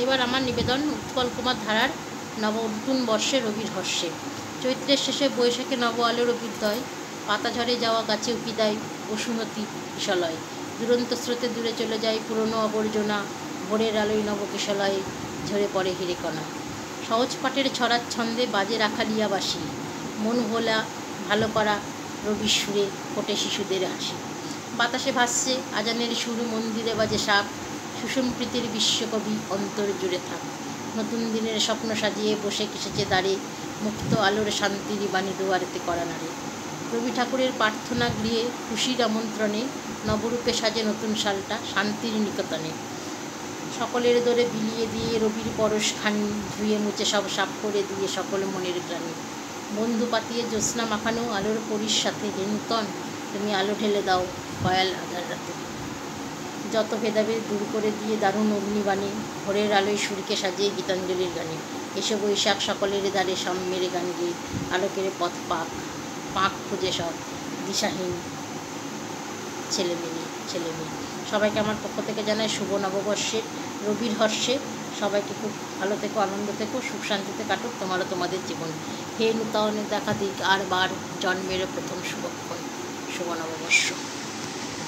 এবার আমার নিবেদন উৎপল কুমার ধারার নতুন বর্ষে রবির হর্ষে। চৈত্রের শেষে বৈশাখে নব আলোর অভ্যুদয়, পাতা ঝরে যাওয়া গাছে উকি দেয় বসুমতী কিশলয়। দুরন্ত স্রোতে দূরে চলে যায় পুরনো আবর্জনা, ভোরের আলোয় নবকিশলয়ে ঝরে পড়ে হিরেকণা। সহজ পাঠের ছড়ার ছন্দে বাজে রাখালিয়া বাসি, মন ভোলা ভালো করা রবির সুরে ফোটে শিশুদের হাসি। বাতাসে ভাসছে আজানের সুর, মন্দিরে বাজে শাক, সুষমপ্রীতির বিশ্বকবি অন্তর জুড়ে থাক। নতুন দিনের স্বপ্ন সাজিয়ে বসে কেসেছে দ্বারে, মুক্ত আলোর শান্তির বাণী দুয়ারেতে করা নাড়ে। রবি ঠাকুরের প্রার্থনা গৃহে খুশির আমন্ত্রণে, নবরূপে সাজে নতুন সালটা শান্তির নিকেতনে। সকলের দরে বিলিয়ে দিয়ে রবির পরশ খানি, ধুয়ে মুছে সব সাফ করে দিয়ে সকল মনের গ্লানি। বন্ধু পাতিয়ে জ্যোৎস্না মাখানো আলোর পরীর সাথে, হে নূতন তুমি আলো ঢেলে দাও ভয়াল আধার রাতে। যত ভেদাভেদ দূর করে দিয়ে দারুণ অগ্নিবাণী, ভোরের আলোয় সুরকে সাজিয়ে গীতাঞ্জলির গানে। এসে বৈশাখ সকলের দ্বারে সাম্যের গান গিয়ে, আলোকের পথ পাক খুঁজে সব দিশাহীন ছেলেমেয়ে। সবাইকে আমার পক্ষ থেকে জানাই শুভ নববর্ষের রবির হর্ষে। সবাইকে খুব ভালো থেকো, আনন্দ থেকো, সুখ শান্তিতে কাটুক তোমারও তোমাদের জীবন। হে নূতনের দেখা দিক আর বার, জন্মের প্রথম শুভক্ষণ। শুভ নববর্ষ।